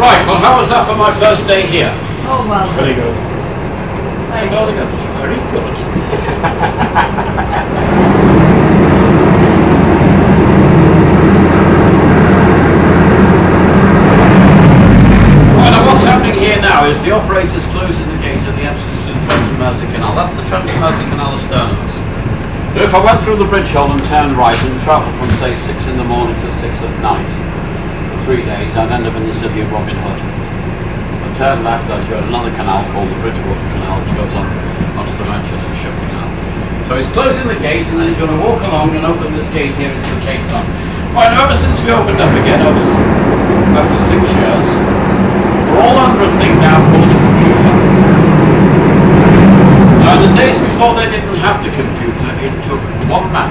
Right, well, how was that for my first day here? Oh, well. Very good. Very good. Very good. Right, now what's happening here now is the operator's closing the gate at the entrance to the Trans-Mersey Canal. That's the Trans-Mersey Canal asternus. Now, if I went through the bridge hole and turned right and travelled from, say, 6 in the morning to 6 at night, 3 days, I'd end up in the city of Robin Hood. If I turned left, I'd go to another canal called the Bridgewater Canal, which goes on onto the Manchester Ship Canal. So he's closing the gate, and then he's going to walk along and open this gate here into the caisson. Right, now ever since we opened up again, after 6 years, we're all under a thing now called a computer. Now, in the days before they didn't have the computer, it took one man,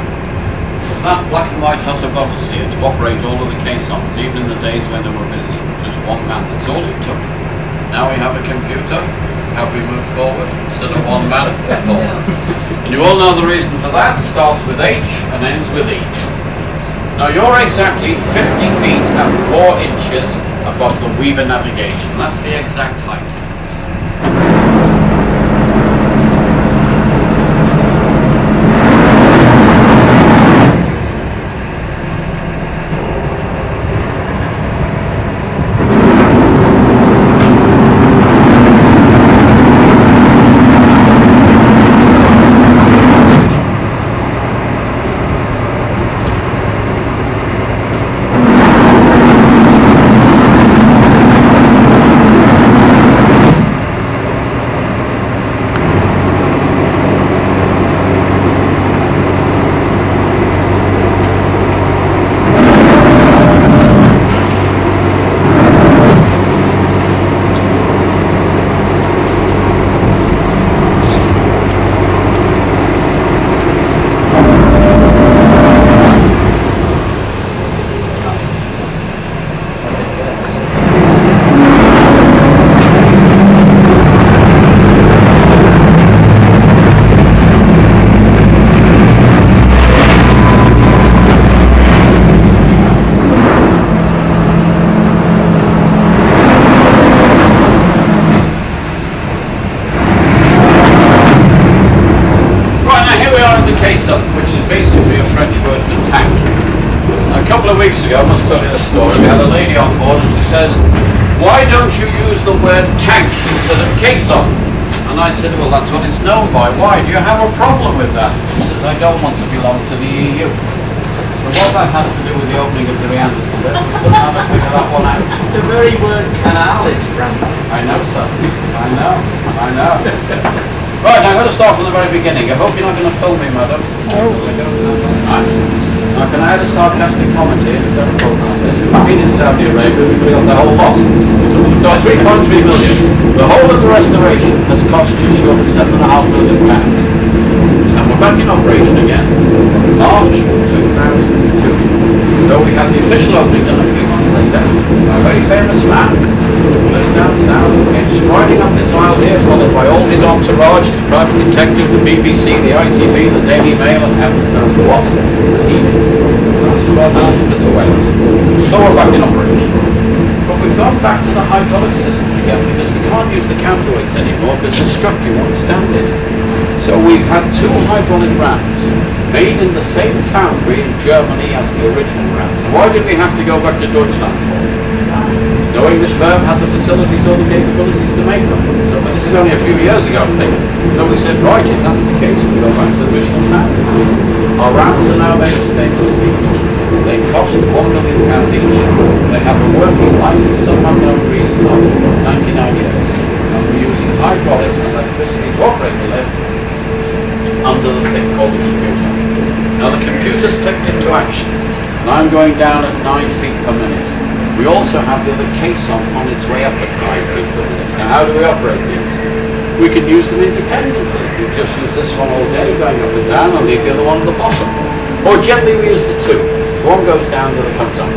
that black and white hut above us here, to operate all of the caissons, even in the days when they were busy. Just one man, that's all it took. Now we have a computer, have we moved forward? Instead of one man, we're forward. And you all know the reason for that. Starts with H and ends with E. Now you're exactly 50 feet and 4 inches above the Weaver navigation. That's the exact height. Caisson, which is basically a French word for tank. A couple of weeks ago, I must tell you a story, we had a lady on board and she says, why don't you use the word tank instead of caisson? And I said, well, that's what it's known by. Why? Do you have a problem with that? She says, I don't want to belong to the EU. So what that has to do with the opening of the Anderton, we couldn't have to figure that one out. The very word canal is random. I know, sir. I know. Right, now I'm going to start from the very beginning. I hope you're not going to film me, madam. Oh. Now, can I add a sarcastic comment here? We've been in Saudi Arabia, we've got the whole lot. So it's 3.3 million. The whole of the restoration has cost just short of £7.5 million. And we're back in operation again. March 2002. So we had the official opening done a few months later. A very famous man who lives down south, came striding up this aisle here, followed by all his entourage, his private detective, the BBC, the ITV, the Daily Mail, and heavens knows what. And he that's 12 hours to Wales. So we're back in operation. But we've gone back to the hydraulic system again because we can't use the counterweights anymore because the structure won't stand it. So we've had 2 hydraulic rams made in the same foundry in Germany as the original rams. Why did we have to go back to Deutschland for? No English firm had the facilities or the capabilities to make them. So, but this is only a few years ago, I think. So we said, right, if that's the case, we go back to the original foundry. Our rams are now made of stainless steel. They cost £1 million each. They have a working life for some unknown reason of 99 years. And we're using hydraulics and electricity to operate the lift under the thing called the computer. Now the computer's clicked into action, and I'm going down at 9 feet per minute. We also have the other caisson on its way up at 9 feet per minute. Now how do we operate these? We can use them independently. We just use this one all day going up and down and leave the other one at the bottom. Or gently we use the 2. So one goes down, the other comes up.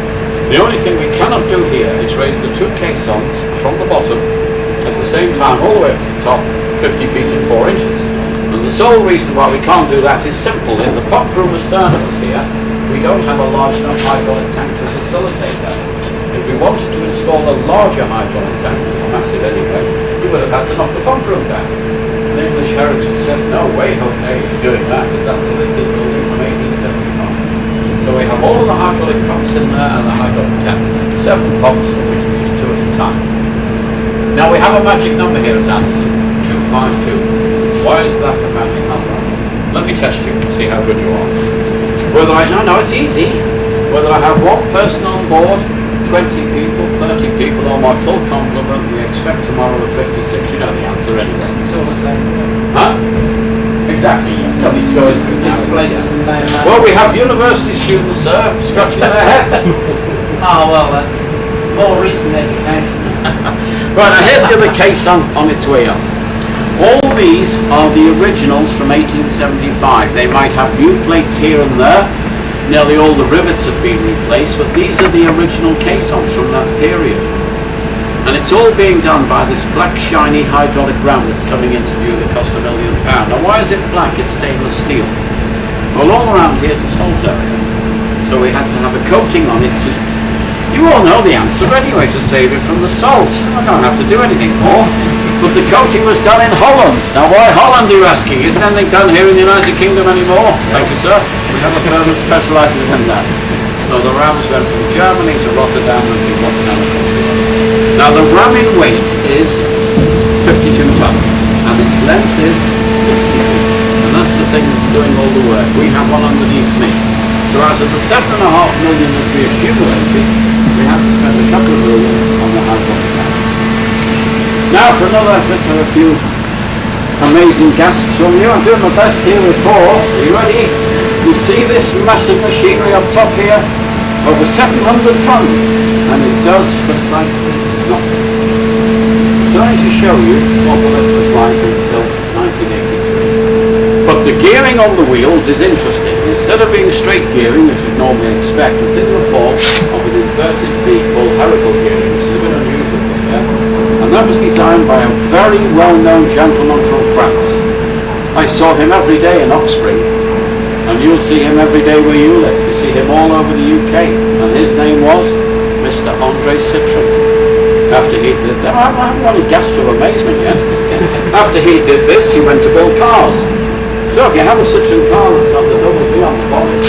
The only thing we cannot do here is raise the 2 caissons from the bottom at the same time all the way up to the top, 50 feet and 4 inches. And the sole reason why we can't do that is simple. In the pump room asternus here, we don't have a large enough hydraulic tank to facilitate that. If we wanted to installed a larger hydraulic tank, massive anyway, you would have had to knock the pump room down. And the English Heritage said, no way, Jose, you're doing that, because that's a listed building from 1875. So we have all of the hydraulic pumps in there and the hydraulic tank. 7 pumps, of which we use 2 at a time. Now we have a magic number here at Anderton, 252. Why is that a magic number? Let me test you, see how good you are. Whether no, it's easy. Whether I have 1 person on board, 20 people, 30 people, or my full complement, we expect tomorrow at 56. You know the answer anyway. It's all the same. Huh? Exactly, you don't need to go into it now. This place is the same. Well, we have university students, sir, scratching their heads. Oh, well, that's more recent education. Right, now here's the other case on its way up. All these are the originals from 1875. They might have new plates here and there. Nearly all the rivets have been replaced, but these are the original caissons from that period. And it's all being done by this black shiny hydraulic ram that's coming into view that cost £1 million. Now why is it black? It's stainless steel. Well, all around here's a salt area. So we had to have a coating on it to... You all know the answer anyway, to save it from the salt. I don't have to do anything more. But the coating was done in Holland. Now why Holland, you're asking? Isn't anything done here in the United Kingdom anymore? Thank you, sir. We have a firm that specialises in that. So the rams went from Germany to Rotterdam and from Rotterdam to Portugal. Now the ram in weight is 52 tons and its length is 60 feet. And that's the thing that's doing all the work. We have one underneath me. So out of the 7.5 million that we accumulated, we had to spend a couple of million on the hydraulic tank. Now for another bit of a few amazing gasps from you. I'm doing my best here with 4. Are you ready? You see this massive machinery up top here? Over 700 tons. And it does precisely nothing. So I need to show you what the lift was like until 1983. But the gearing on the wheels is interesting. Instead of being straight gearing, as you'd normally expect, it's in the form of an inverted V called helical gearing, which is a bit unusual for here. And that was designed by a very well-known gentleman from France. I saw him every day in Oxford, and you'll see him every day where you live. You see him all over the UK, and his name was Mr. Andre Citron. After he did that, I haven't got a gasp of amazement yet. After he did this, he went to build cars. So if you have a Citroen car that's got the double V on the bonnet,